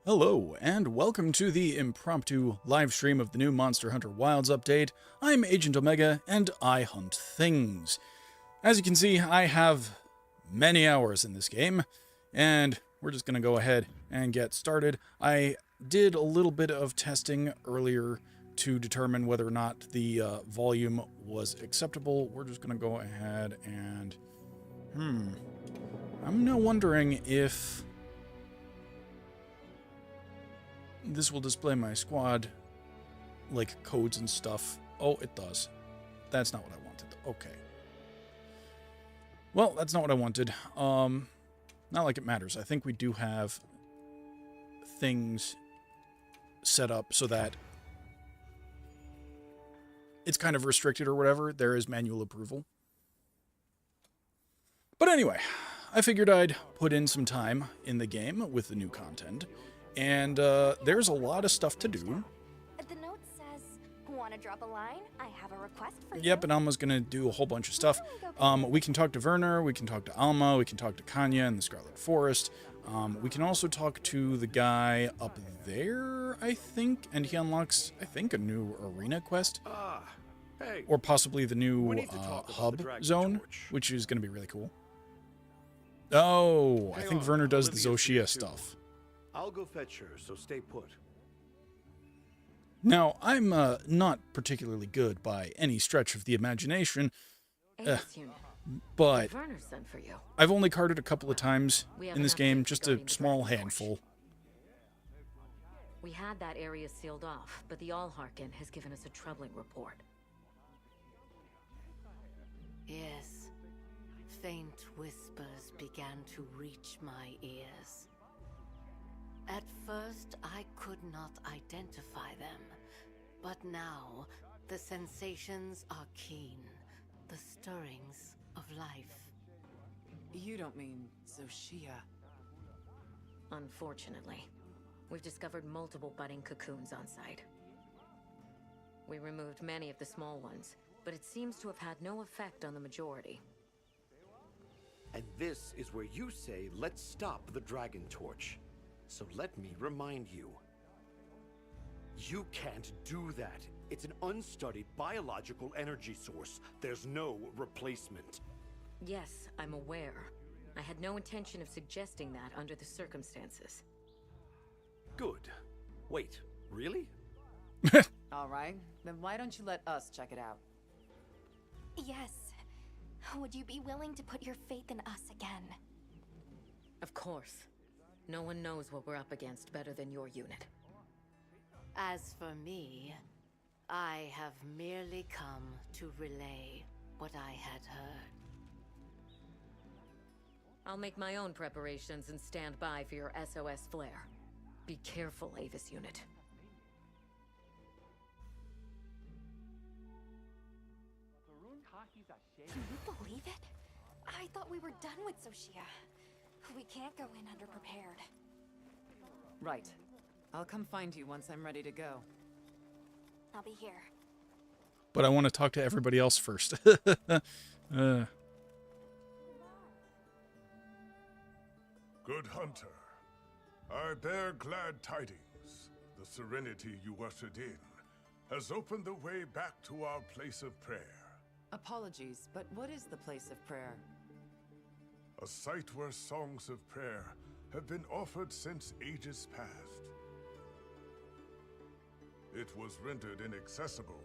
Hello, and welcome to the impromptu live stream of the new Monster Hunter Wilds update. I'm Agent Omega, and I hunt things. As you can see, I have many hours in this game, and we're just going to go ahead and get started. I did a little bit of testing earlier to determine whether or not the volume was acceptable. We're just going to go ahead and... I'm now wondering if... this will display my squad, like, codes and stuff. Oh, it does. That's not what I wanted. Okay. Well, that's not what I wanted. Not like it matters. I think we do have things set up so that it's kind of restricted or whatever. There is manual approval. But anyway, I figured I'd put in some time in the game with the new content. And there's a lot of stuff to do. The note says, "Want to drop a line? I have a request for you." Yep, and Alma's gonna do a whole bunch of stuff. We can talk to Werner, we can talk to Alma, we can talk to Kanya in the Scarlet Forest. We can also talk to the guy up there, I think, and he unlocks, I think, a new arena quest. Hey, or possibly the new hub zone, torch. which is gonna be really cool. Oh, I Hang think on, Werner does the Olivia's Zoh here Shia too. stuff. I'll go fetch her, so stay put. Now, I'm not particularly good by any stretch of the imagination, Ace unit. but Werner sent for you. I've only carded a couple of times We have in this enough game, data just a regarding the small Dragon handful. We had that area sealed off, but the Allharkin has given us a troubling report. Yes. Faint whispers began to reach my ears. At first, I could not identify them, but now the sensations are keen, the stirrings of life. You don't mean Zoh Shia? Unfortunately, we've discovered multiple budding cocoons on site. We removed many of the small ones, but it seems to have had no effect on the majority. And this is where you say, let's stop the Dragon Torch. So let me remind you. You can't do that. It's an unstudied biological energy source. There's no replacement. Yes, I'm aware. I had no intention of suggesting that under the circumstances. Good. Wait, really? All right, then why don't you let us check it out? Yes. Would you be willing to put your faith in us again? Of course. No one knows what we're up against better than your unit. As for me, I have merely come to relay what I had heard. I'll make my own preparations and stand by for your SOS flare. Be careful, Avis unit. Can you believe it? I thought we were done with Zoh Shia. We can't go in underprepared. Right. I'll come find you once I'm ready to go. I'll be here. But I want to talk to everybody else first. Good hunter, I bear glad tidings. The serenity you ushered in has opened the way back to our place of prayer. Apologies, but what is the place of prayer? A site where songs of prayer have been offered since ages past. It was rendered inaccessible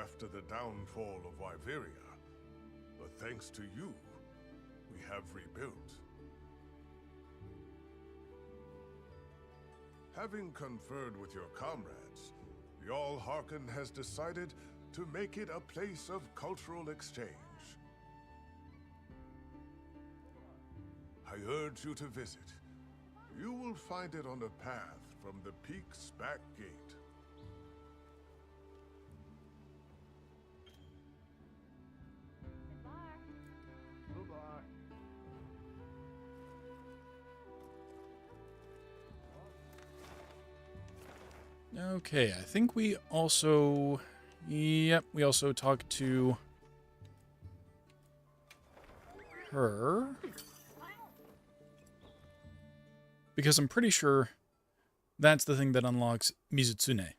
after the downfall of Wyveria, but thanks to you, we have rebuilt. Having conferred with your comrades, the Allharkin has decided to make it a place of cultural exchange. I urge you to visit. You will find it on the path from the peak's back gate. Okay, I think we also... Yep, we also talked to her. Because I'm pretty sure That's the thing that unlocks Mizutsune.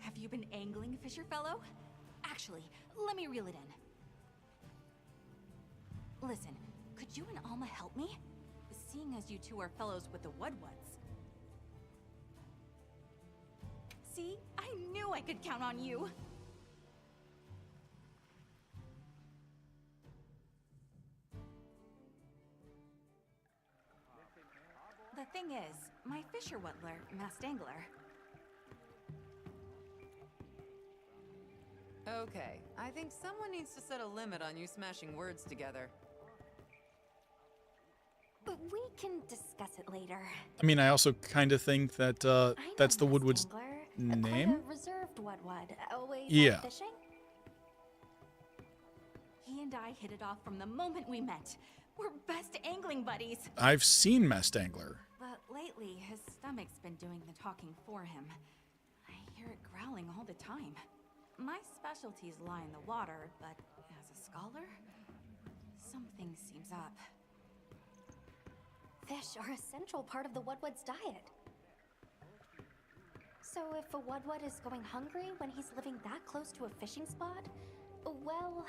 Have you been angling, Fisher Fellow? Actually, let me reel it in. Listen, could you and Alma help me? Seeing as you two are fellows with the Wudwuds. See? I knew I could count on you! The thing is, my Fisher Wutler, Masked Angler. Okay, I think someone needs to set a limit on you smashing words together. But we can discuss it later. I mean, I also kind of think that that's the Masked Woodwood's Angler, name? quite a reserved Wudwud. Away from Yeah. fishing? He and I hit it off from the moment we met. We're best angling buddies. I've seen Masked Angler. But lately, his stomach's been doing the talking for him. I hear it growling all the time. My specialties lie in the water, but as a scholar, something seems up. Fish are a central part of the Wudwud's diet. So if a Wudwud is going hungry when he's living that close to a fishing spot, well...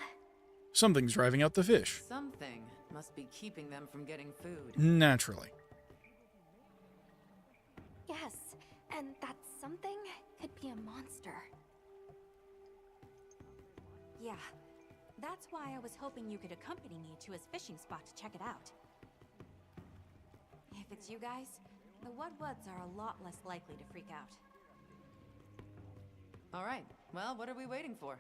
Something's driving out the fish. Something must be keeping them from getting food. Naturally. Yes, and that something could be a monster. Yeah, that's why I was hoping you could accompany me to his fishing spot to check it out. If it's you guys, the Wudwuds are a lot less likely to freak out. All right, well, what are we waiting for?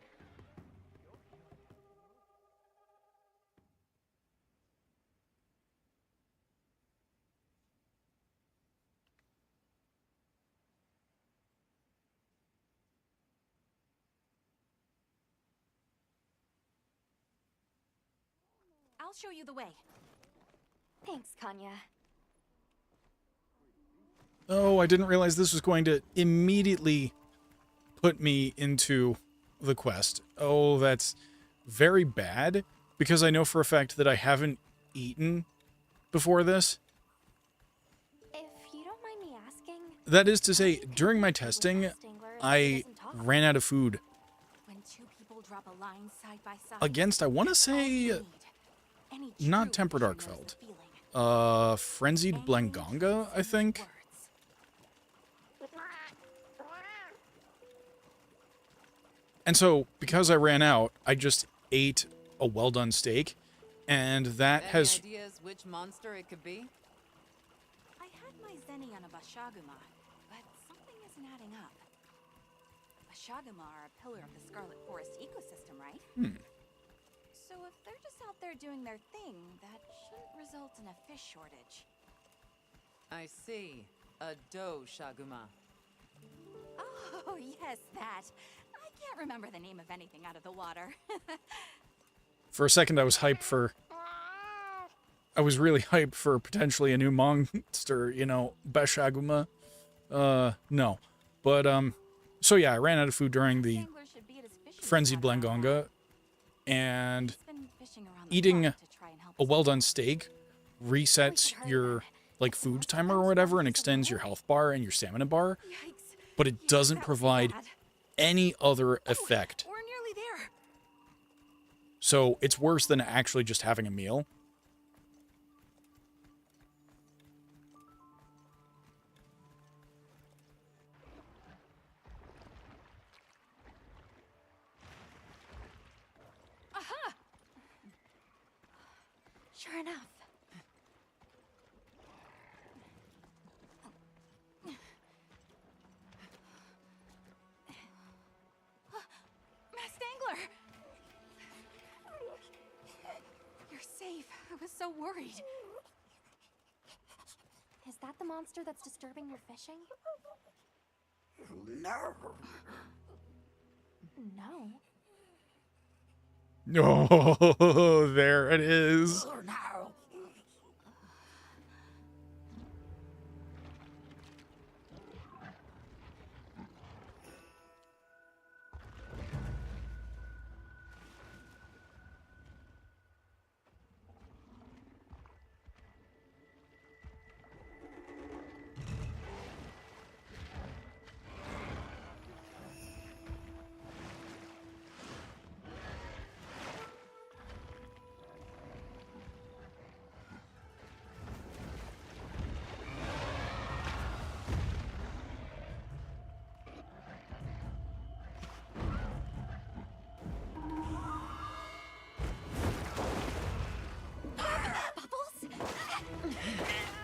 I'll show you the way. Thanks, Kanya. Oh, I didn't realize this was going to immediately put me into the quest. Oh, that's very bad, because I know for a fact that I haven't eaten before this. If you don't mind me asking... That is to say, during my testing, I ran out of food. When two people drop a line side by side, Against, I want to say, any not true Tempered fisher knows Arkfeld. the feeling. Frenzied Blangonga, I think. Words. And so, because I ran out, I just ate a well-done steak, and that Any has... ideas which monster it could be? I had my zenny on a Bashaguma, but something isn't adding up. Bashaguma are a pillar of the Scarlet Forest ecosystem, right? So if they're just out there doing their thing, that shouldn't result in a fish shortage. I see. A Zoh Shaguma. Oh, yes, that. I can't remember the name of anything out of the water. For a second, I was hyped for... I was really hyped for potentially a new monster, you know, Bashaguma. No. But, so yeah, I ran out of food during the Angler should be at his fishing Frenzied spot around now. Blangonga, and He's been fishing around the eating park to try and help a us. well-done steak resets your, like, food timer or whatever and extends your health bar and your stamina bar, Yikes. but it Yeah, doesn't that was provide bad. any other effect. We're nearly there. So it's worse than actually just having a meal. Aha! Sure enough. Masked Angler! You're safe. I was so worried. Is that the monster that's disturbing your fishing? No. No. Oh, there it is.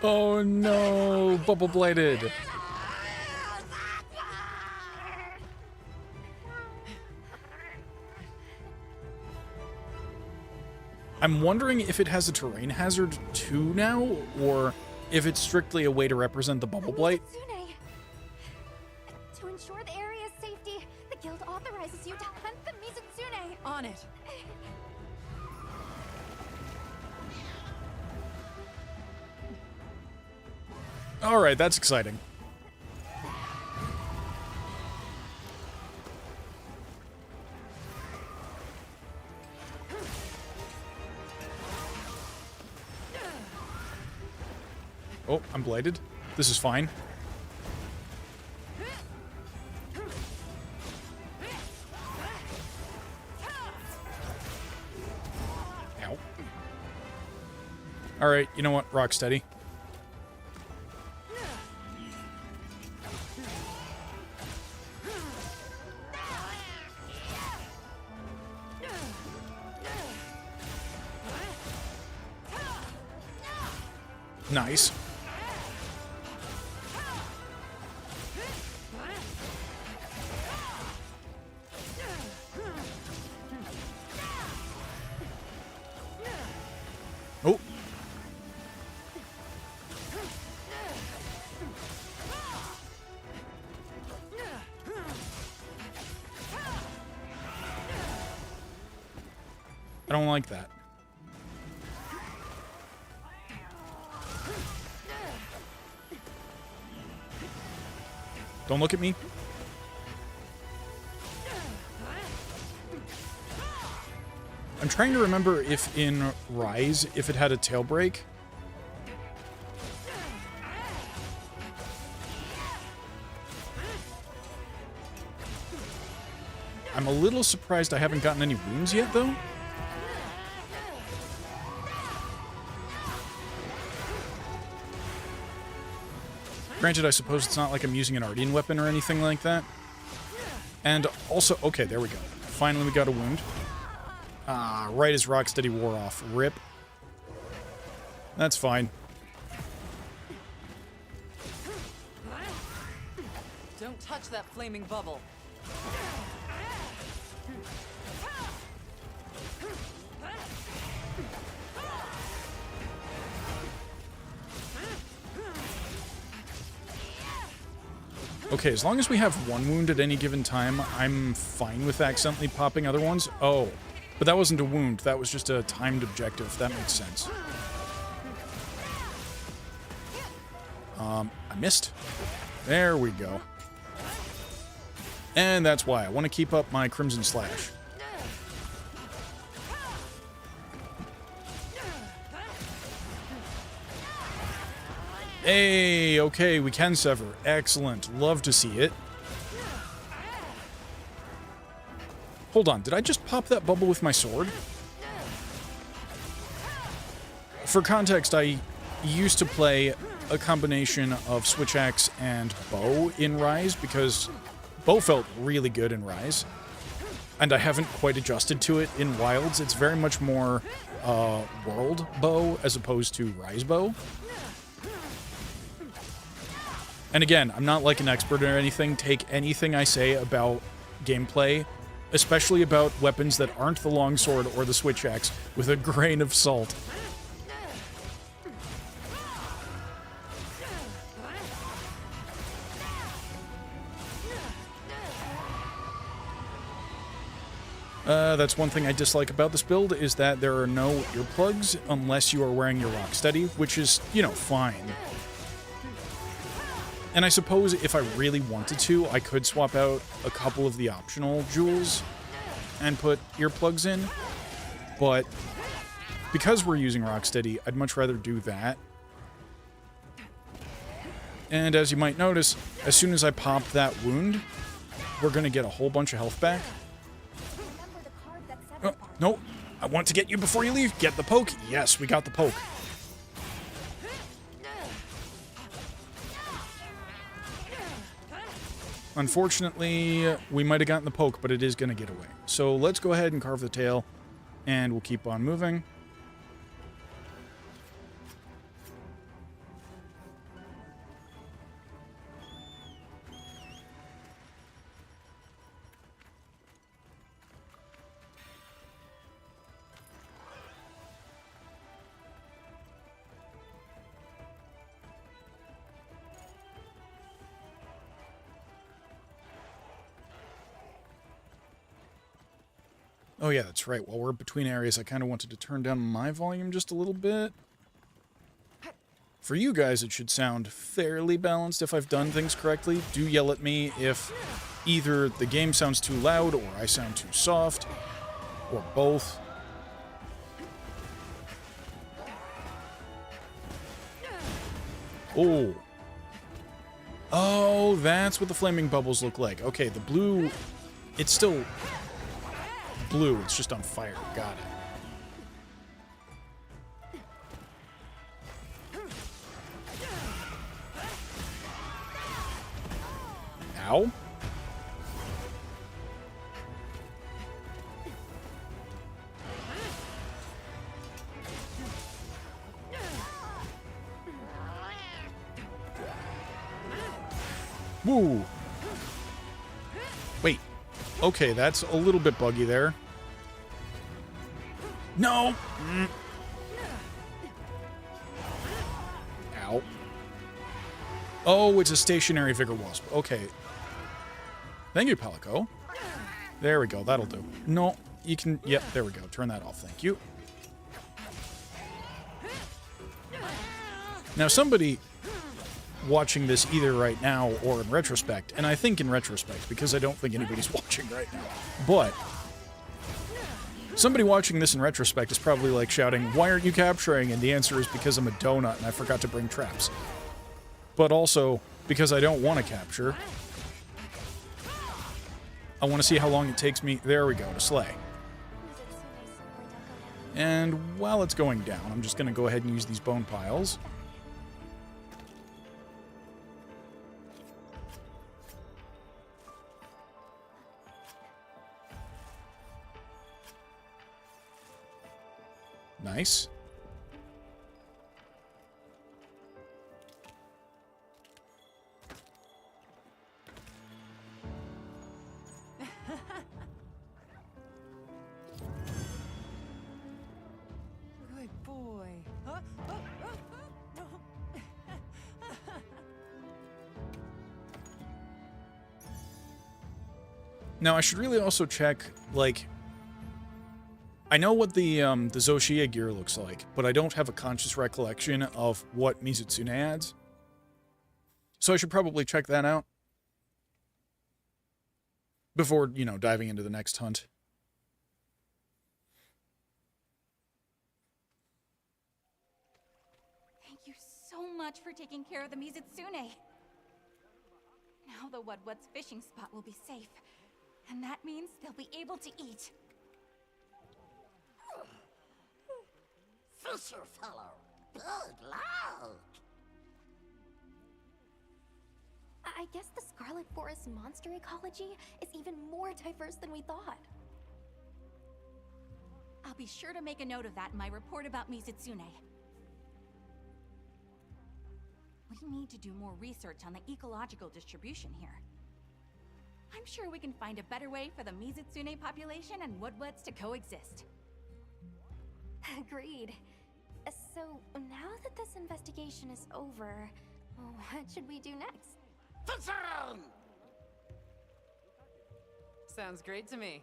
Oh no, bubble bladed. I'm wondering if it has a terrain hazard too now, or if it's strictly a way to represent the bubble blight. Mizitsune. To ensure the area's safety, the guild authorizes you to hunt the Mizitsune. On it. All right, that's exciting. Oh, I'm bladed. This is fine. Ow. All right, you know what? Rock steady. Nice. Oh. I don't like that. Don't look at me. I'm trying to remember if in Rise, if it had a tail break. I'm a little surprised I haven't gotten any wounds yet, though. Granted, I suppose it's not like I'm using an Ardian weapon or anything like that. And also, okay, there we go. Finally, we got a wound. Ah, right as Rocksteady wore off. Rip. That's fine. Don't touch that flaming bubble. Okay, as long as we have one wound at any given time, I'm fine with accidentally popping other ones. Oh, but that wasn't a wound. That was just a timed objective. That makes sense. I missed. There we go. And that's why I want to keep up my Crimson Slash. Hey, okay, we can sever. Excellent. Love to see it. Hold on, did I just pop that bubble with my sword? For context, I used to play a combination of switch axe and bow in Rise because bow felt really good in Rise. And I haven't quite adjusted to it in Wilds. It's very much more world bow as opposed to Rise bow. And again, I'm not like an expert or anything. Take anything I say about gameplay, especially about weapons that aren't the longsword or the switch axe, with a grain of salt. That's one thing I dislike about this build, is that there are no earplugs unless you are wearing your Rocksteady, which is, you know, fine. And I suppose if I really wanted to, I could swap out a couple of the optional jewels and put earplugs in. But because we're using Rocksteady, I'd much rather do that. And as you might notice, as soon as I pop that wound, we're going to get a whole bunch of health back. Oh, no, I want to get you before you leave. Get the poke. Yes, we got the poke. Unfortunately, we might have gotten the poke, but it is going to get away. So let's go ahead and carve the tail, and we'll keep on moving. Oh yeah, that's right. While we're between areas, I kind of wanted to turn down my volume just a little bit. For you guys, it should sound fairly balanced if I've done things correctly. Do yell at me if either the game sounds too loud, or I sound too soft, or both. Oh. Oh, that's what the flaming bubbles look like. Okay, the blue... It's still blue, it's just on fire. Got it. Ow. Woo! Wait. Okay, that's a little bit buggy there. No! Ow. Oh, it's a stationary Vigor Wasp. Okay. Thank you, Palico. There we go, that'll do. No, you can... Yep, there we go. Turn that off, thank you. Now, somebody watching this either right now or in retrospect, and I think in retrospect because I don't think anybody's watching right now, but somebody watching this in retrospect is probably like shouting, "Why aren't you capturing?" And the answer is because I'm a donut and I forgot to bring traps. But also because I don't want to capture. I want to see how long it takes me, there we go, to slay. And while it's going down, I'm just going to go ahead and use these bone piles. Nice. Good boy. Huh? No. Now, I should really also check, like... I know what the Zoh Shia gear looks like, but I don't have a conscious recollection of what Mizutsune adds. So I should probably check that out before, you know, diving into the next hunt. Thank you so much for taking care of the Mizutsune. Now the What's fishing spot will be safe, and that means they'll be able to eat. Fisher fellow, good luck. I guess the Scarlet Forest monster ecology is even more diverse than we thought. I'll be sure to make a note of that in my report about Mizutsune. We need to do more research on the ecological distribution here. I'm sure we can find a better way for the Mizutsune population and woodwets to coexist. Agreed. So, now that this investigation is over, what should we do next? Fisher! Sounds great to me.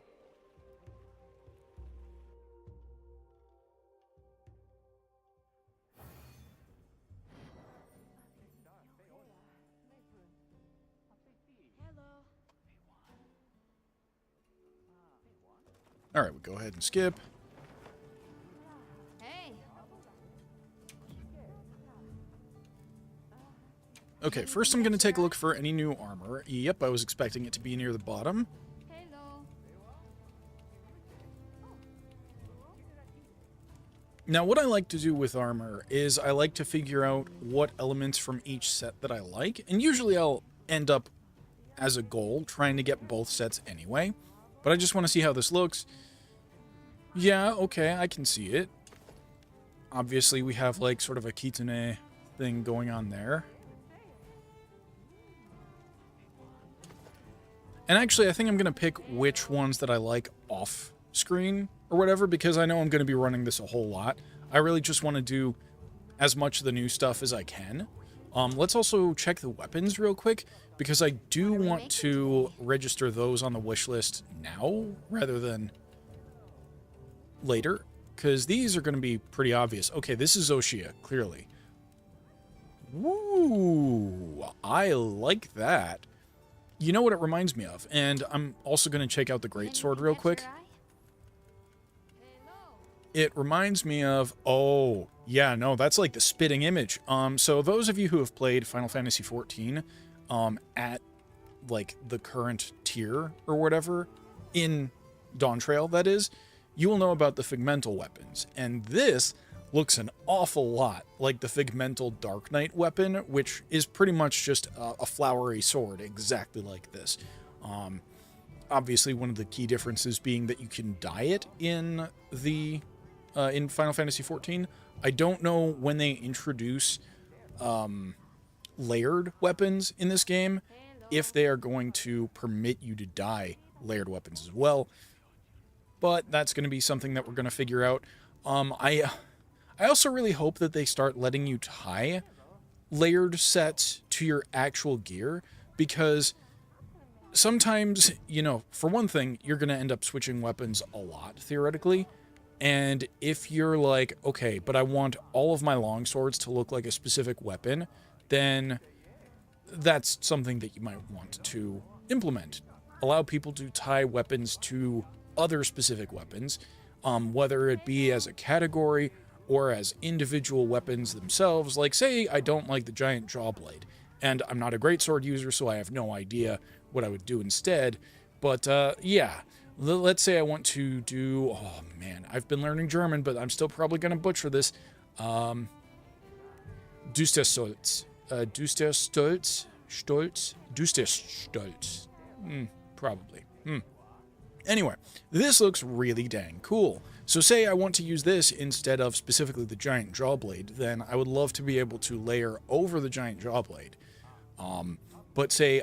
All right, we'll go ahead and skip. Okay, first I'm going to take a look for any new armor. Yep, I was expecting it to be near the bottom. Hello. Now, what I like to do with armor is I like to figure out what elements from each set that I like, and usually I'll end up, as a goal, trying to get both sets anyway. But I just want to see how this looks. Yeah, okay, I can see it. Obviously, we have, like, sort of a kitsune thing going on there. And actually, I think I'm going to pick which ones that I like off screen or whatever, because I know I'm going to be running this a whole lot. I really just want to do as much of the new stuff as I can. Let's also check the weapons real quick, because I do want to register those on the wish list now, rather than later, because these are going to be pretty obvious. Okay, this is Zoh Shia, clearly. Woo! I like that. You know what it reminds me of? And I'm also going to check out the greatsword real quick. It reminds me of... Oh, yeah, no, that's like the spitting image. So those of you who have played Final Fantasy XIV at, like, the current tier or whatever, in Dawntrail, that is, you will know about the Figmental weapons. And this looks an awful lot like the Figmental Dark Knight weapon, which is pretty much just a flowery sword, exactly like this. Obviously, one of the key differences being that you can dye it in the in Final Fantasy XIV. I don't know when they introduce layered weapons in this game, if they are going to permit you to dye layered weapons as well. But that's going to be something that we're going to figure out. I also really hope that they start letting you tie layered sets to your actual gear, because sometimes, you know, for one thing, you're going to end up switching weapons a lot, theoretically. And if you're like, okay, but I want all of my longswords to look like a specific weapon, then that's something that you might want to implement. Allow people to tie weapons to other specific weapons, whether it be as a category or as individual weapons themselves. Like, say I don't like the giant jawblade, and I'm not a greatsword user, so I have no idea what I would do instead. But yeah, let's say I want to do... Oh man, I've been learning German, but I'm still probably going to butcher this. Dusterstolz. Dusterstolz. Probably. Anyway, this looks really dang cool. So say I want to use this instead of specifically the giant jawblade, then I would love to be able to layer over the giant jawblade. But say,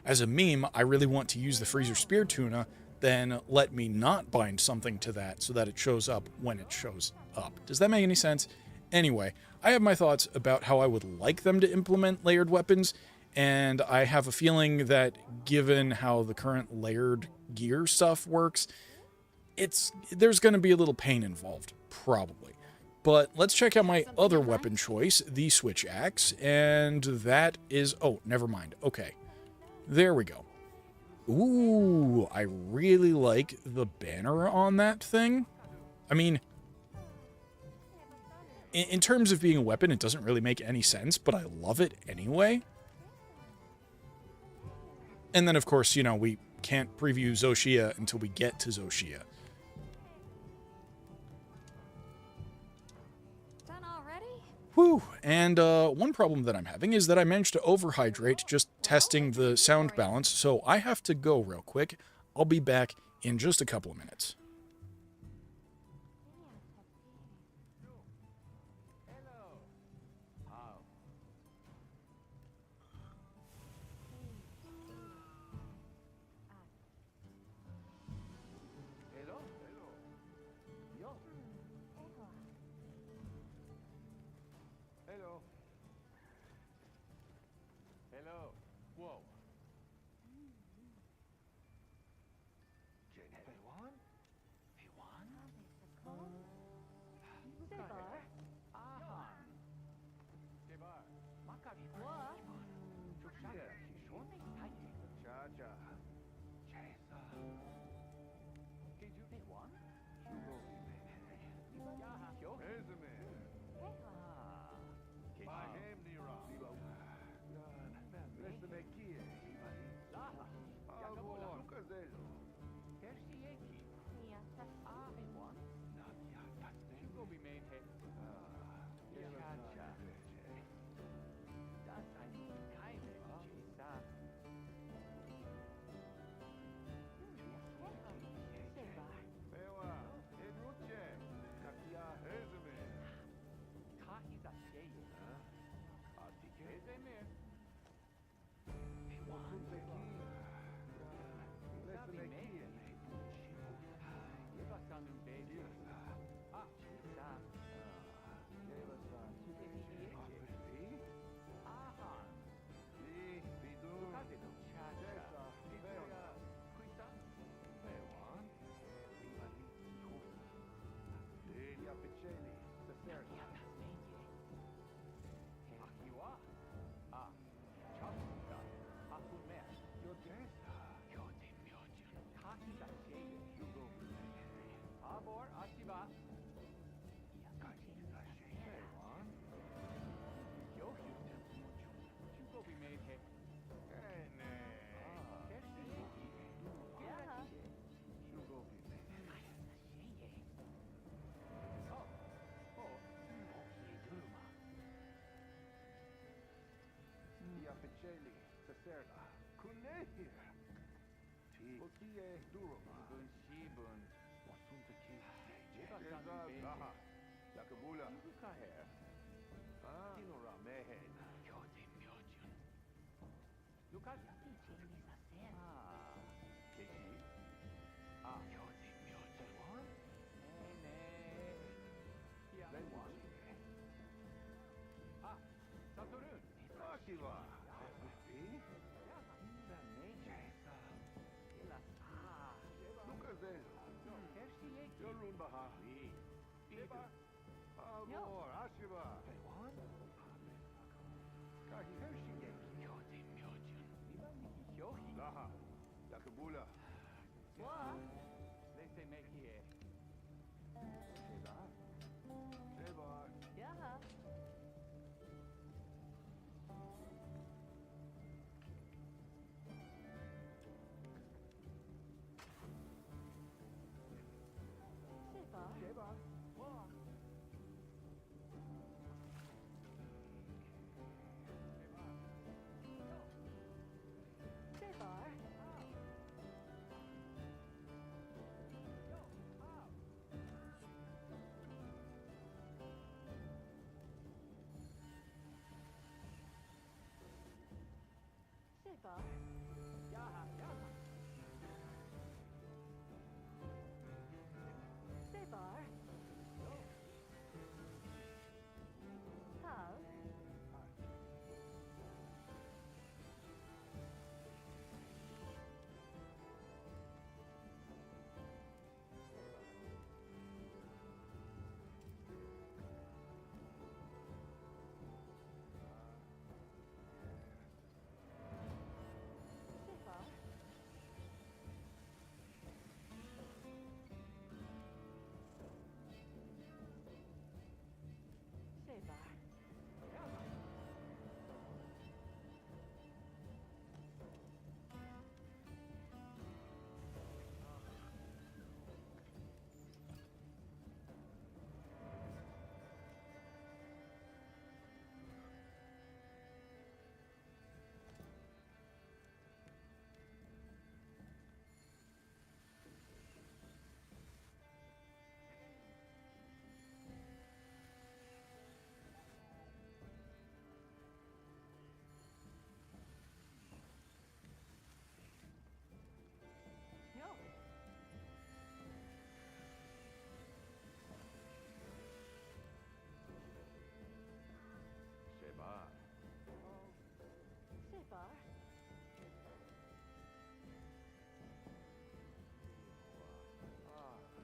as a meme, I really want to use the Freezer Spear Tuna, then let me not bind something to that so that it shows up when it shows up. Does that make any sense? Anyway, I have my thoughts about how I would like them to implement layered weapons, and I have a feeling that given how the current layered gear stuff works, there's going to be a little pain involved, probably. But let's check out my other weapon choice, the Switch Axe, and that is... Oh, never mind. Okay. There we go. Ooh, I really like the banner on that thing. I mean, in terms of being a weapon, it doesn't really make any sense, but I love it anyway. And then, of course, you know, we can't preview Zoh Shia until we get to Zoh Shia. Done already? Whew. And one problem that I'm having is that I managed to overhydrate just testing the sound balance, so I have to go real quick. I'll be back in just a couple of minutes.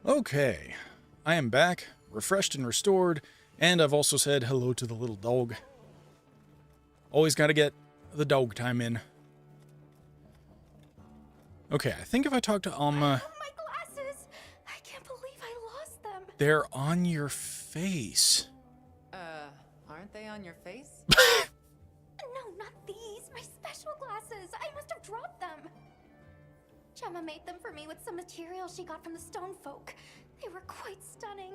Okay, I am back, refreshed and restored, and I've also said hello to the little dog. Always gotta get the dog time in. Okay, I think if I talk to Alma... Oh, my glasses! I can't believe I lost them. They're on your face. Aren't they on your face? No, not these. My special glasses. I must have dropped them. Gemma made them for me with some material she got from the stone folk. They were quite stunning.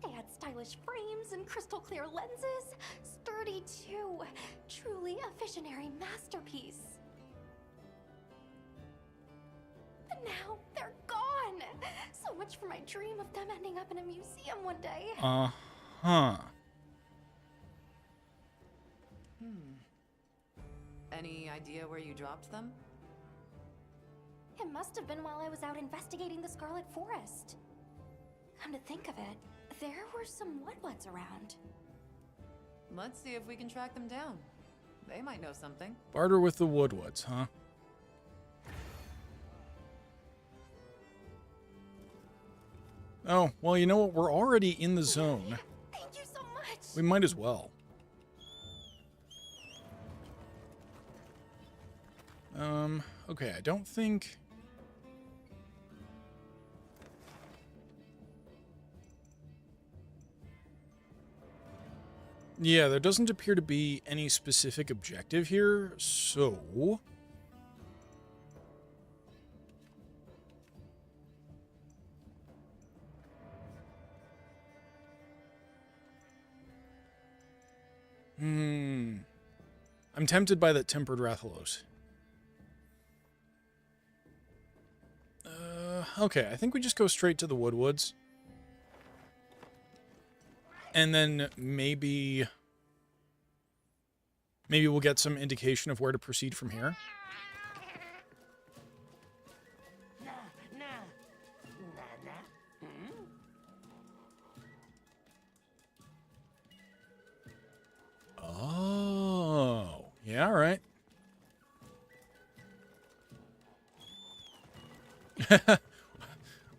They had stylish frames and crystal clear lenses. Sturdy too. Truly a visionary masterpiece. But now they're gone. So much for my dream of them ending up in a museum one day. Uh-huh. Any idea where you dropped them? It must have been while I was out investigating the Scarlet Forest. Come to think of it, there were some Woodwoods around. Let's see if we can track them down. They might know something. Barter with the Woodwoods, huh? Oh, well, you know what? We're already in the zone. Thank you so much. We might as well. Okay, I don't think... Yeah, there doesn't appear to be any specific objective here, so... I'm tempted by that tempered Rathalos. Okay, I think we just go straight to the Woodwoods. And then maybe we'll get some indication of where to proceed from here. Oh, yeah, all right.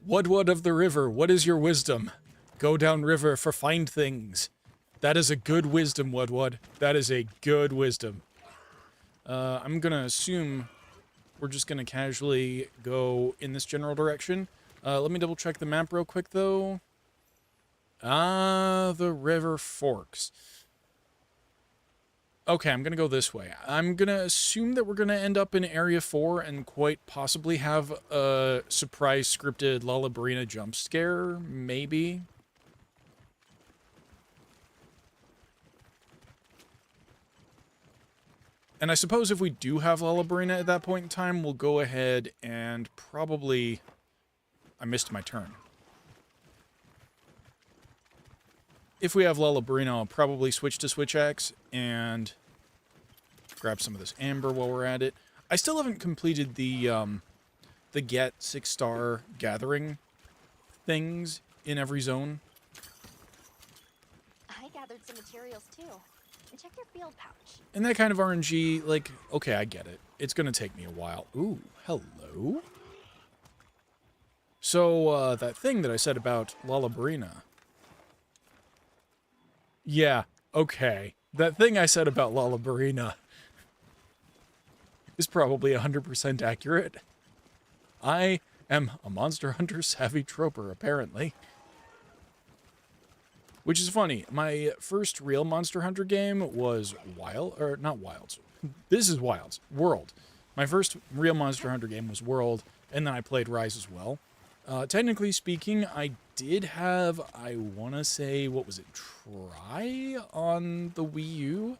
Woodward of the river, what is your wisdom? Go down river for find things. That is a good wisdom, Woodward. That is a good wisdom. I'm gonna assume we're just gonna casually go in this general direction. Let me double check the map real quick, though. The river forks. Okay, I'm gonna go this way. I'm gonna assume that we're gonna end up in Area 4 and quite possibly have a surprise scripted Lullabrina jump scare, maybe. And I suppose if we do have Lullabrina at that point in time, we'll go ahead and probably... I missed my turn. If we have Lullabrina, I'll probably switch to Switch Axe and grab some of this amber while we're at it. I still haven't completed the get 6-star gathering things in every zone. I gathered some materials too. And check your field pouch. And that kind of RNG, like, okay, I get it. It's gonna take me a while. Ooh, hello. So, that thing that I said about Lullabrina. Yeah, okay. That thing I said about Lullabrina is probably 100% accurate. I am a Monster Hunter savvy troper, apparently. Which is funny. My first real Monster Hunter game was not Wilds. This is Wilds. World. My first real Monster Hunter game was World, and then I played Rise as well. Technically speaking, I did have, I want to say, what was it, Try on the Wii U?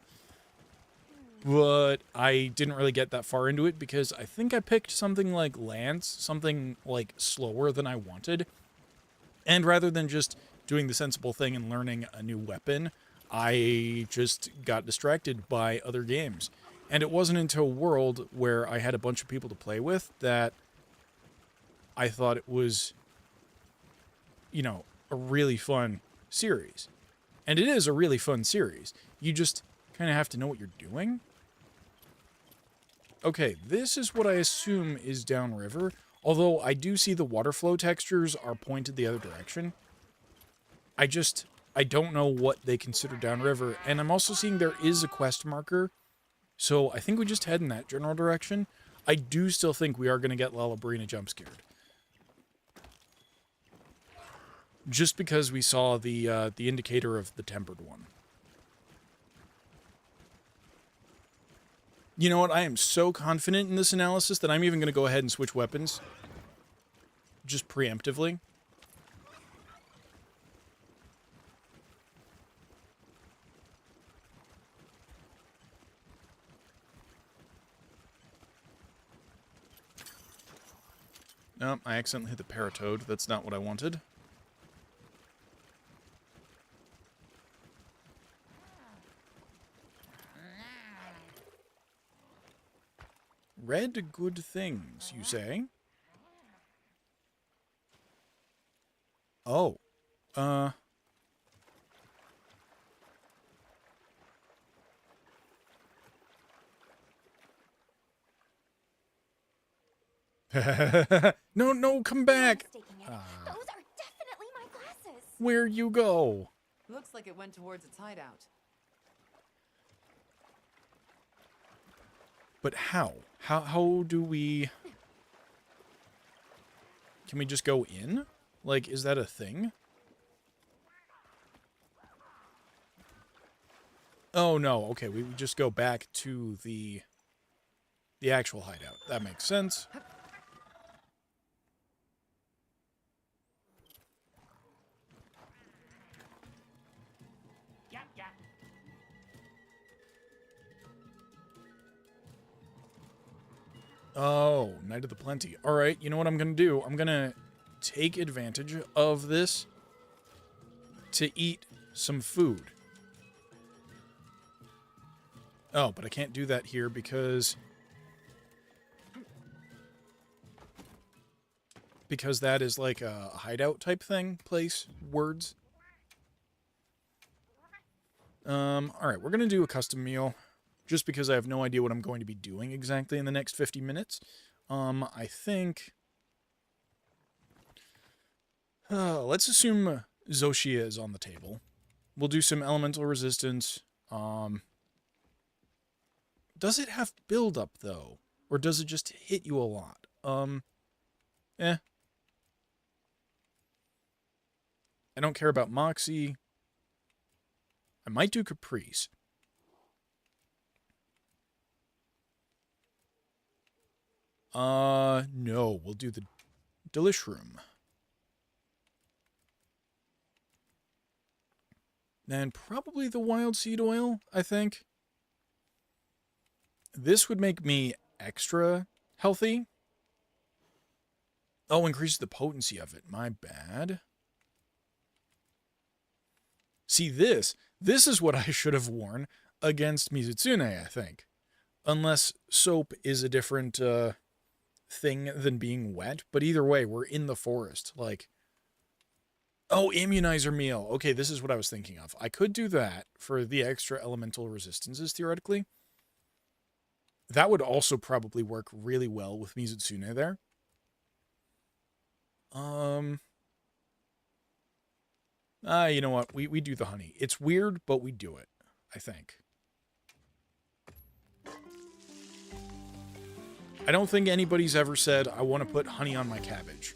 But I didn't really get that far into it because I think I picked something like Lance, something like slower than I wanted. And rather than just doing the sensible thing and learning a new weapon, I just got distracted by other games. And it wasn't until World, where I had a bunch of people to play with, that I thought it was, you know, a really fun series. And it is a really fun series. You just kind of have to know what you're doing. Okay, this is what I assume is downriver, although I do see the water flow textures are pointed the other direction. I don't know what they consider downriver, and I'm also seeing there is a quest marker, so I think we just head in that general direction. I do still think we are going to get Lullabrina jump scared. Just because we saw the indicator of the tempered one. You know what? I am so confident in this analysis that I'm even going to go ahead and switch weapons. Just preemptively. Nope, I accidentally hit the Paratoad. That's not what I wanted. Red good things, you say? Oh. No, come back! Those are definitely my glasses. Where you go? Looks like it went towards its hideout. But how? How do we... Can we just go in? Like, is that a thing? Oh, no. Okay, we just go back to the actual hideout. That makes sense. Oh, Night of the Plenty. All right, you know what I'm going to do? I'm going to take advantage of this to eat some food. Oh, but I can't do that here because that is like a hideout type thing, place, words. All right, we're going to do a custom meal just because I have no idea what I'm going to be doing exactly in the next 50 minutes. I think let's assume Zoh Shia is on the table. We'll do some elemental resistance. Does it have build-up, though? Or does it just hit you a lot? I don't care about Moxie. I might do Caprice. No, we'll do the Delish Room. And probably the Wild Seed Oil, I think. This would make me extra healthy. Oh, increases the potency of it. My bad. See, this is what I should have worn against Mizutsune, I think. Unless soap is a different thing than being wet. But either way, we're in the forest. Like, oh, immunizer meal. Okay, this is what I was thinking of. I could do that for the extra elemental resistances, theoretically. That would also probably work really well with Mizutsune there. You know what? We do the honey. It's weird, but we do it, I think. I don't think anybody's ever said, I want to put honey on my cabbage.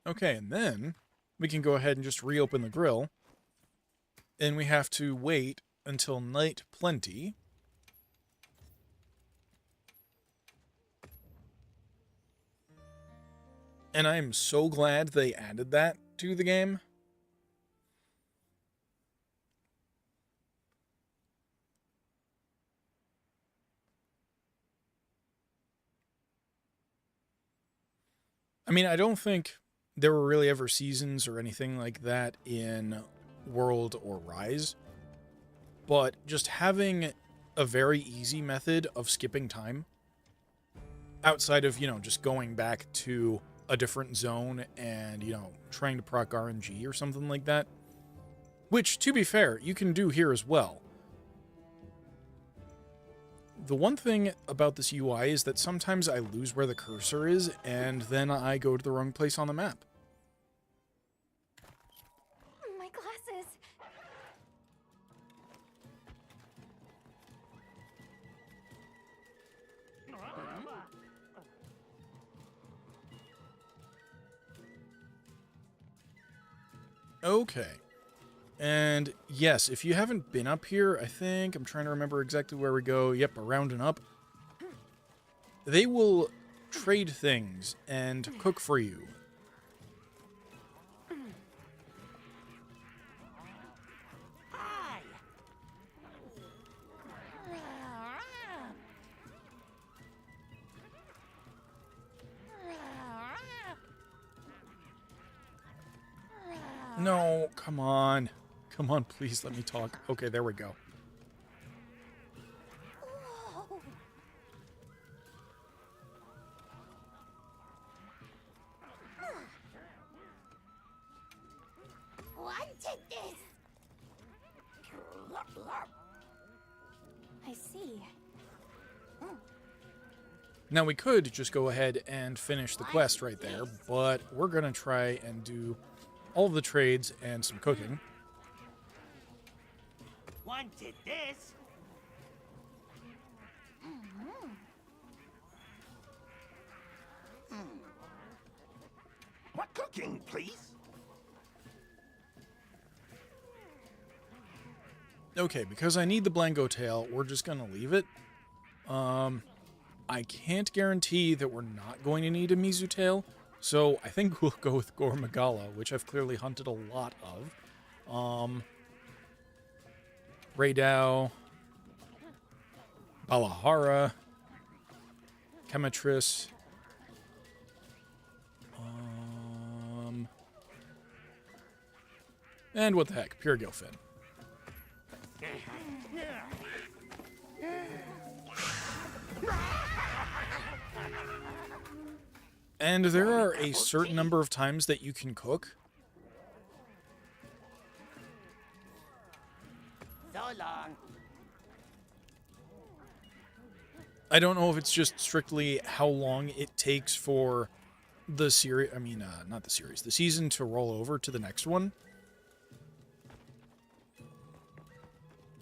Okay, and then we can go ahead and just reopen the grill. And we have to wait until night plenty. And I am so glad they added that to the game. I mean, I don't think there were really ever seasons or anything like that in World or Rise. But just having a very easy method of skipping time, outside of, just going back to a different zone and, trying to proc RNG or something like that. Which, to be fair, you can do here as well. The one thing about this UI is that sometimes I lose where the cursor is, and then I go to the wrong place on the map. My glasses. Okay. And yes, if you haven't been up here, I think, I'm trying to remember exactly where we go. Yep, around and up. They will trade things and cook for you. No, come on. Come on, please let me talk. Okay, there we go. Wanted this. I see. Now, we could just go ahead and finish the quest right there, but we're going to try and do all of the trades and some cooking. Wanted this. What cooking, please? Okay, because I need the Blanco tail, we're just going to leave it. I can't guarantee that we're not going to need a Mizu tail, so I think we'll go with Gormagala, which I've clearly hunted a lot of. Raydao, Balahara, Chemitris, and what the heck, Pure Gilfin. And there are a certain number of times that you can cook. So long. I don't know if it's just strictly how long it takes for the series, not the series, the season to roll over to the next one.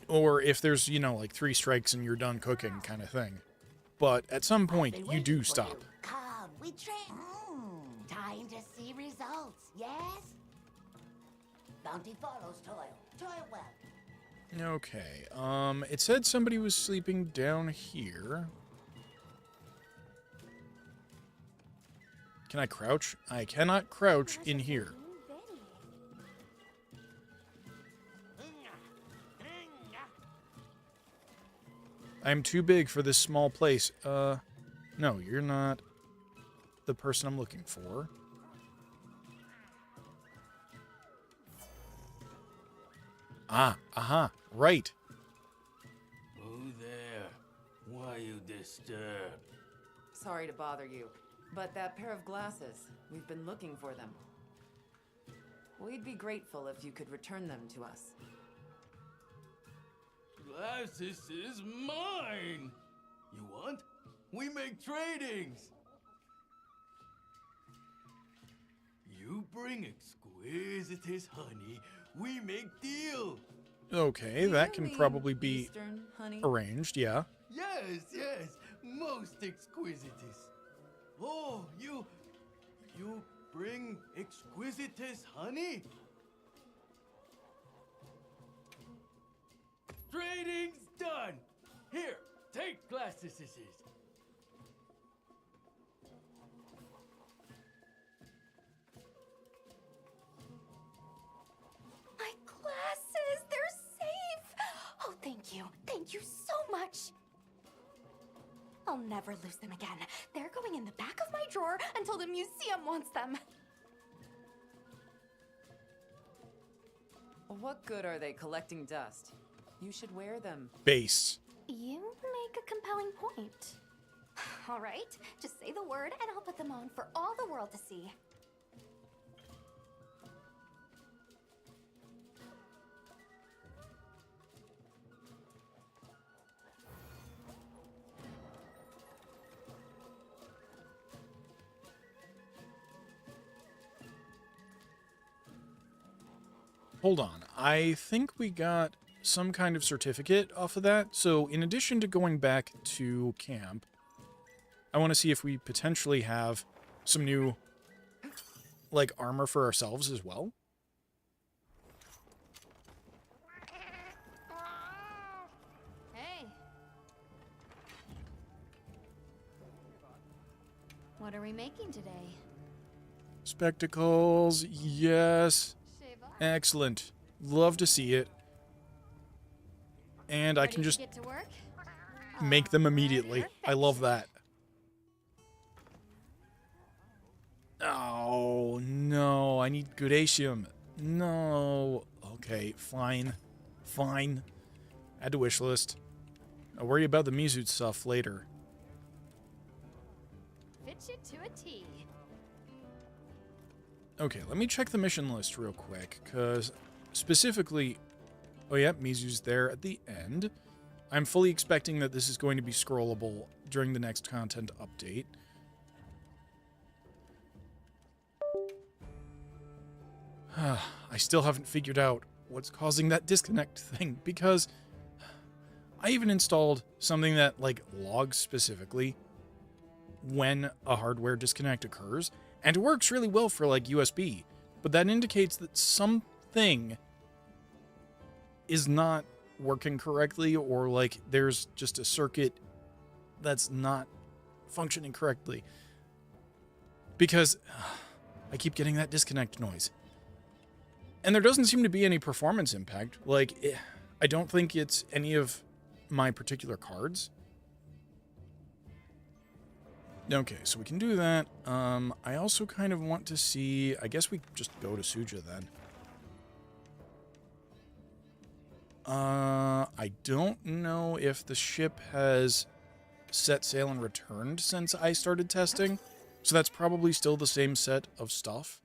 Or if there's, like 3 strikes and you're done cooking kind of thing. But at some point, you do stop. Come, we train. Time to see results, yes? Bounty follows toil. Toil well. Okay, it said somebody was sleeping down here. Can I crouch? I cannot crouch in here. I'm too big for this small place. No, you're not the person I'm looking for. Right. Who there? Why you disturb? Sorry to bother you, but that pair of glasses, we've been looking for them. We'd be grateful if you could return them to us. Glasses is mine! You want? We make tradings! You bring exquisitest honey, we make deal! Okay, that can probably be Eastern honey? arranged, yeah. Yes, most exquisitest. Oh, you bring exquisitest honey? Trading's done! Here, take glasses. My glasses, they're safe! Oh, thank you. Thank you so much. I'll never lose them again. They're going in the back of my drawer until the museum wants them. What good are they collecting dust? You should wear them. Base. You make a compelling point. All right, just say the word and I'll put them on for all the world to see. Hold on. I think we got some kind of certificate off of that. So in addition to going back to camp, I want to see if we potentially have some new, like, armor for ourselves as well. Hey. What are we making today? Spectacles, yes. Excellent. Love to see it. And I can just get to work? make them immediately. I love that. Oh, no. I need Gudatium. No. Okay, fine. Fine. Add to wish list. I'll worry about the Mizu stuff later. Fit you to a T. Okay, let me check the mission list real quick, because specifically... Oh yeah, Mizu's there at the end. I'm fully expecting that this is going to be scrollable during the next content update. I still haven't figured out what's causing that disconnect thing, because I even installed something that, like, logs specifically when a hardware disconnect occurs, and it works really well for, like, USB, but that indicates that something is not working correctly, or, like, there's just a circuit that's not functioning correctly. Because I keep getting that disconnect noise. And there doesn't seem to be any performance impact. Like, I don't think it's any of my particular cards. Okay, so we can do that. I also kind of want to see... I guess we just go to Suja then. I don't know if the ship has set sail and returned since I started testing. So that's probably still the same set of stuff.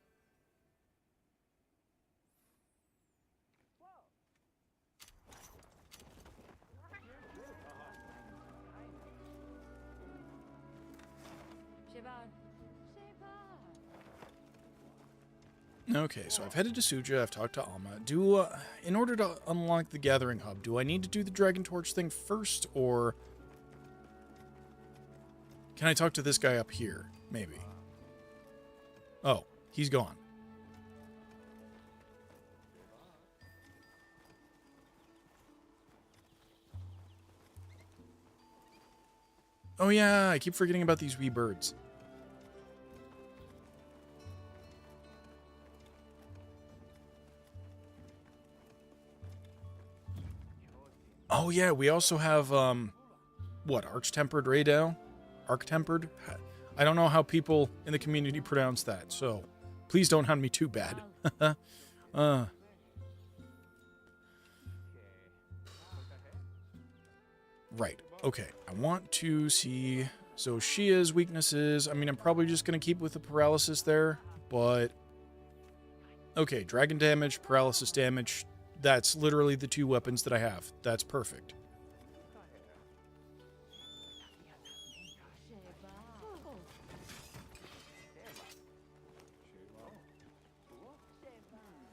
Okay, so I've headed to Suja, I've talked to Alma. In order to unlock the Gathering Hub, do I need to do the Dragon Torch thing first, or... Can I talk to this guy up here? Maybe. Oh, he's gone. Oh yeah, I keep forgetting about these wee birds. Oh yeah, we also have, what, Arch-Tempered Radau? Arc-Tempered? I don't know how people in the community pronounce that, so please don't hound me too bad. Right, okay. I want to see Zoh Shia's weaknesses. I mean, I'm probably just going to keep with the paralysis there, but... Okay, dragon damage, paralysis damage... That's literally the two weapons that I have. That's perfect.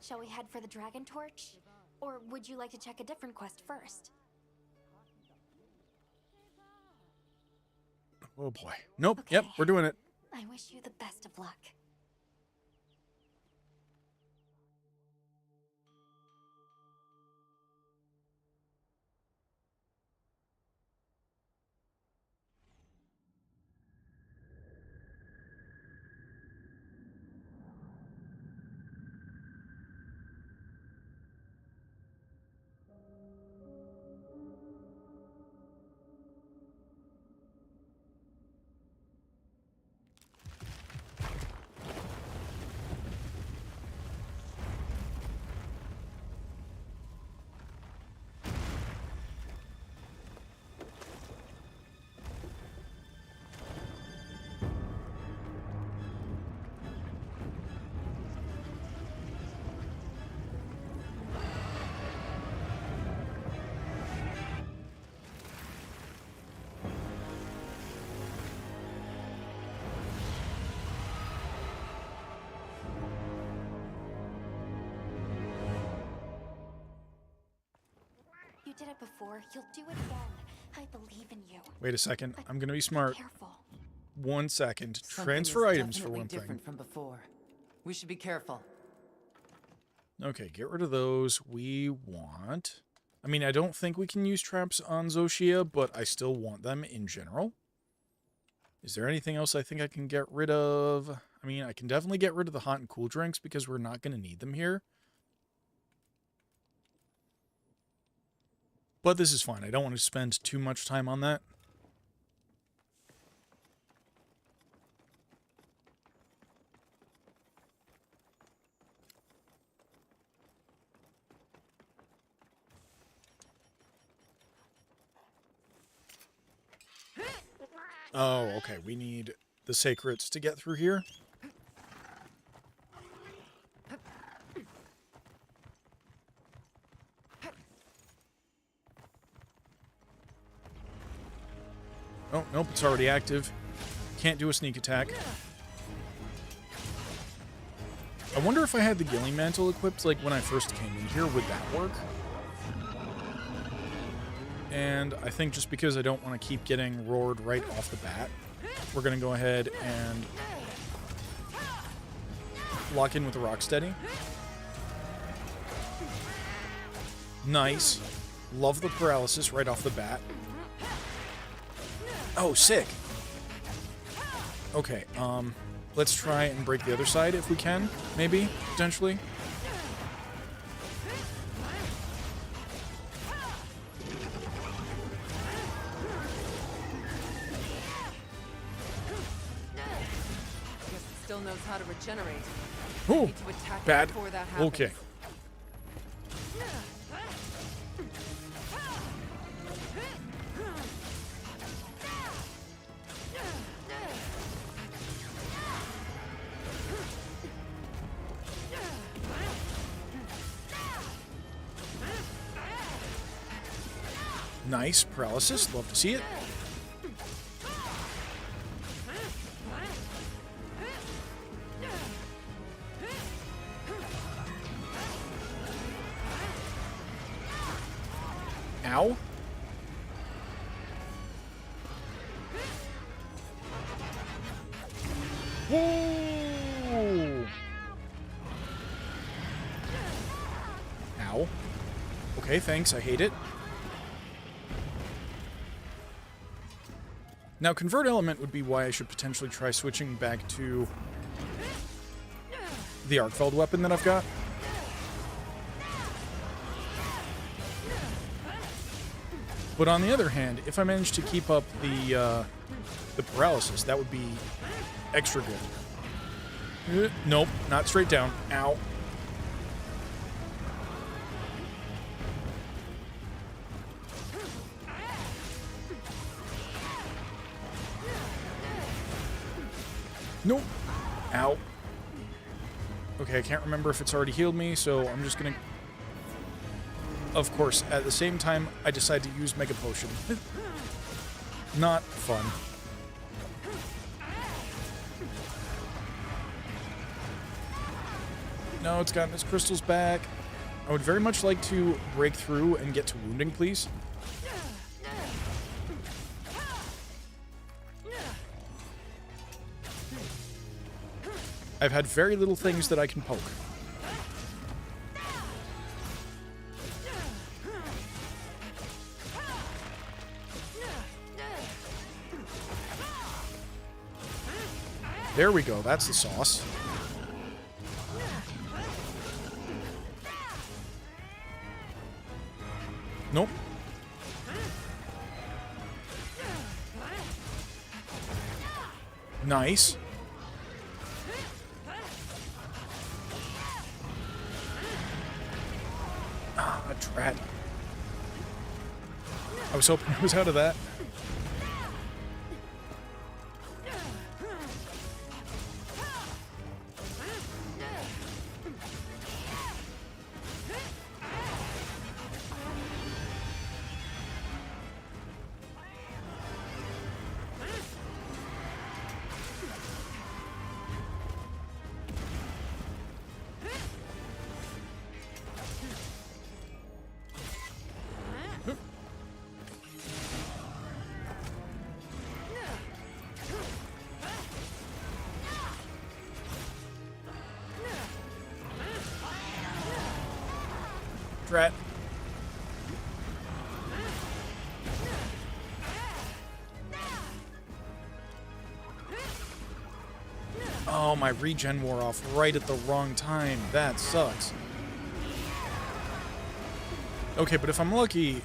Shall we head for the Dragon Torch? Or would you like to check a different quest first? Oh boy. Nope. Okay. Yep, we're doing it. I wish you the best of luck. You did it before. You'll do it again. I believe in you. Wait a second. I'm going to be smart. Careful. 1 second. Something Transfer is items for definitely one thing. different from before. We should be careful. Okay, get rid of those. We want... I mean, I don't think we can use traps on Zoh Shia, but I still want them in general. Is there anything else I think I can get rid of? I mean, I can definitely get rid of the hot and cool drinks because we're not going to need them here. But this is fine. I don't want to spend too much time on that. Oh, okay. We need the sacreds to get through here. Oh, nope, it's already active. Can't do a sneak attack. I wonder if I had the Gilling Mantle equipped, like, when I first came in here, would that work? And I think just because I don't want to keep getting roared right off the bat, we're going to go ahead and lock in with the Rocksteady. Nice. Love the paralysis right off the bat. Oh, sick. Okay, let's try and break the other side if we can, maybe, potentially. Guess it still knows how to regenerate. Oh, Need to attack it bad. before that happens. Okay. Nice paralysis. Love to see it. Ow. Whoa. Ow. Okay, thanks. I hate it. Now, convert element would be why I should potentially try switching back to the Arkfeld weapon that I've got. But on the other hand, if I manage to keep up the paralysis, that would be extra good. Nope, not straight down. Ow. Nope. Ow. Okay, I can't remember if it's already healed me, so I'm just gonna... Of course, at the same time, I decide to use Mega Potion. Not fun. No, it's gotten its crystals back. I would very much like to break through and get to wounding, please. I've had very little things that I can poke. There we go, that's the sauce. Nope. Nice. Ah, a drat. I was hoping I was out of that. Drat. Oh, my regen wore off right at the wrong time. That sucks. Okay, but if I'm lucky,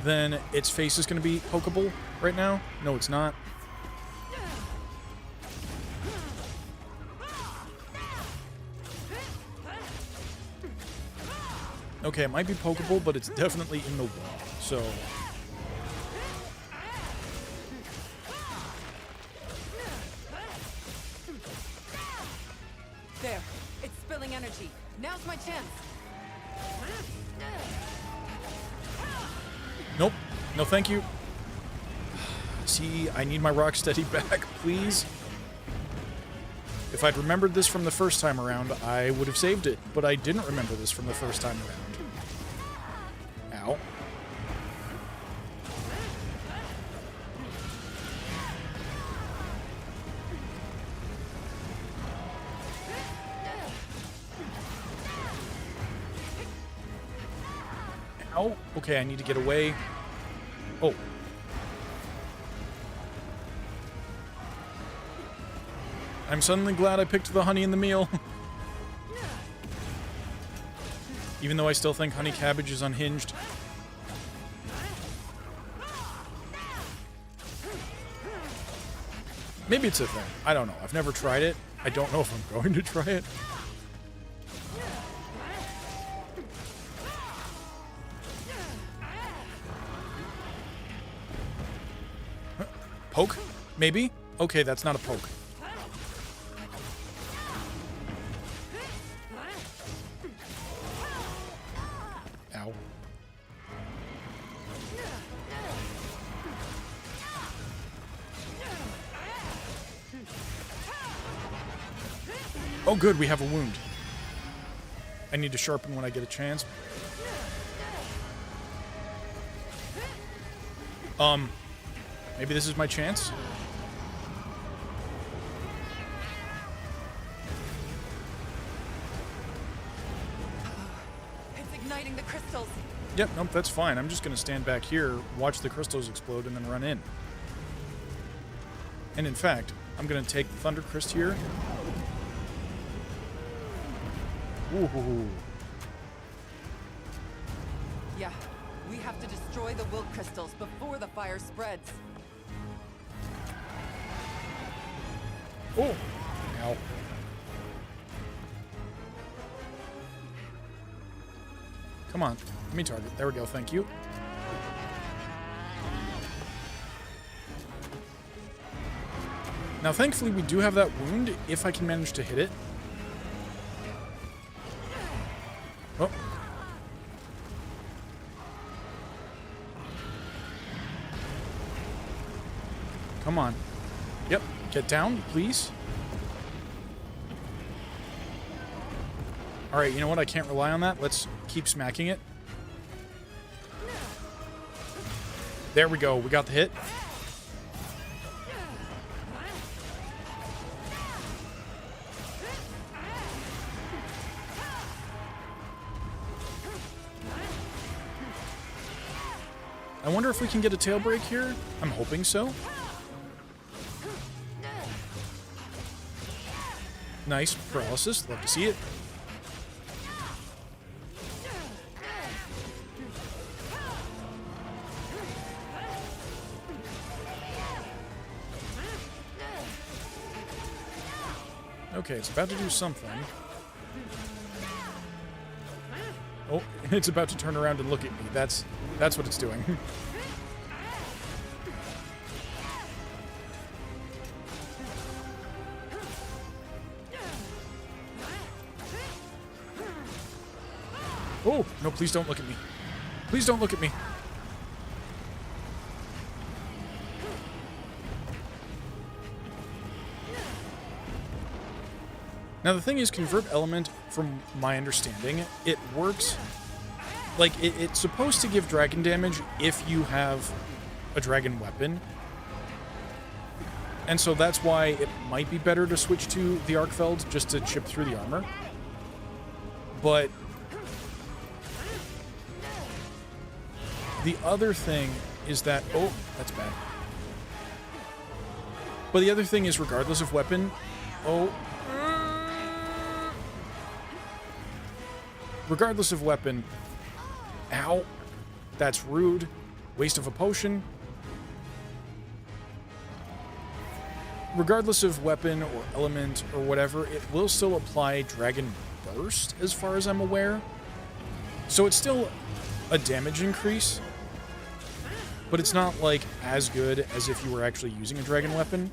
then its face is going to be pokeable right now. No, it's not. Okay, it might be pokeable, but it's definitely in the wall, so... There. It's spilling energy. Now's my chance. Nope. No, thank you. See, I need my Rocksteady back, please. If I'd remembered this from the first time around, I would have saved it, but I didn't remember this from the first time around. Ow. Ow. Okay, I need to get away. Oh. I'm suddenly glad I picked the honey in the meal. Even though I still think honey cabbage is unhinged. Maybe it's a thing. I don't know. I've never tried it. I don't know if I'm going to try it. Poke? Maybe? Okay, that's not a poke. Ow. Oh good, we have a wound. I need to sharpen when I get a chance. Maybe this is my chance? It's igniting the crystals. Yep, nope, that's fine. I'm just gonna stand back here, watch the crystals explode, and then run in. And in fact, I'm gonna take the Thunder Crystal here. Ooh. Yeah, we have to destroy the Wilk crystals before the fire spreads. Oh! Ow. Come on. Let me target. There we go. Thank you. Now, thankfully, we do have that wound if I can manage to hit it. Oh. Come on. Yep. Get down, please. Alright, you know what? I can't rely on that. Let's keep smacking it. There we go. We got the hit. I wonder if we can get a tail break here. I'm hoping so. Nice paralysis. Love to see it. Okay, it's about to do something. Oh, it's about to turn around and look at me. That's what it's doing. Oh, no, please don't look at me. Please don't look at me. Now, the thing is, Convert Element, from my understanding, it works... Like, it's supposed to give dragon damage if you have a dragon weapon. And so that's why it might be better to switch to the Arkfeld, just to chip through the armor. But... the other thing is that... Oh, that's bad. But the other thing is, regardless of weapon... Oh... Regardless of weapon... Ow. That's rude. Waste of a potion. Regardless of weapon or element or whatever, it will still apply Dragon Burst, as far as I'm aware. So it's still a damage increase, but it's not, like, as good as if you were actually using a dragon weapon.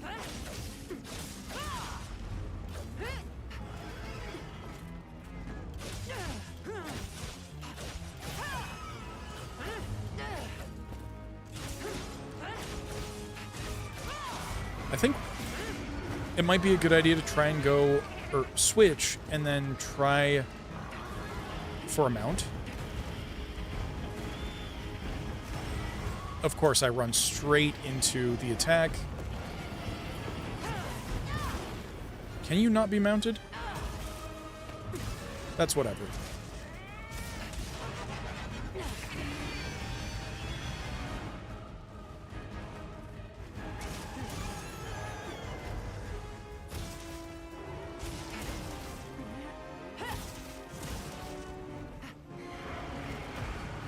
I think it might be a good idea to try and go, or switch, and then try for a mount. Of course, I run straight into the attack. Can you not be mounted? That's whatever.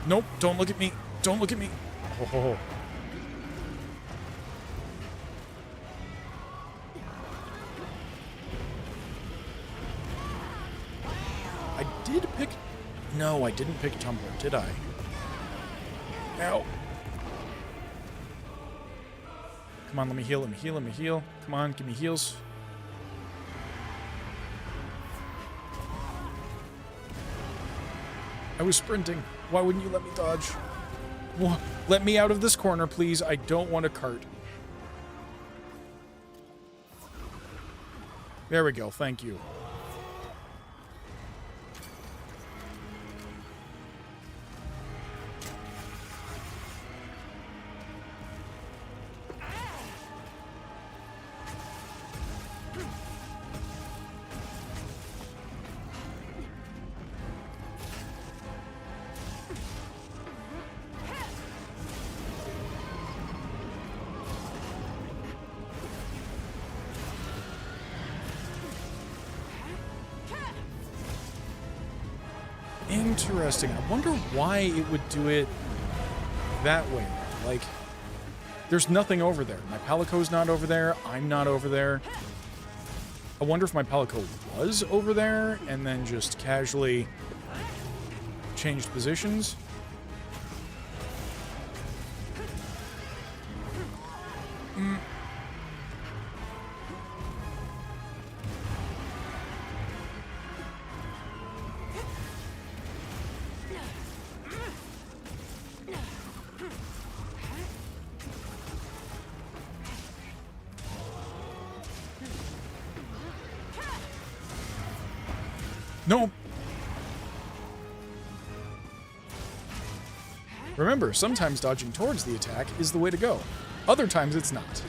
Nope, don't look at me. Don't look at me. Oh. I did pick... No, I didn't pick Tumbler, did I? Ow. Come on, let me heal, let me heal, let me heal. Come on, give me heals. I was sprinting. Why wouldn't you let me dodge? Let me out of this corner, please. I don't want a cart. There we go. Thank you. Interesting. I wonder why it would do it that way. Like, there's nothing over there. My Palico's not over there. I'm not over there. I wonder if my Palico was over there and then just casually changed positions. No. Remember, sometimes dodging towards the attack is the way to go. Other times it's not.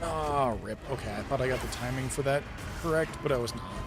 Ah, rip. Okay, I thought I got the timing for that correct, but I was not.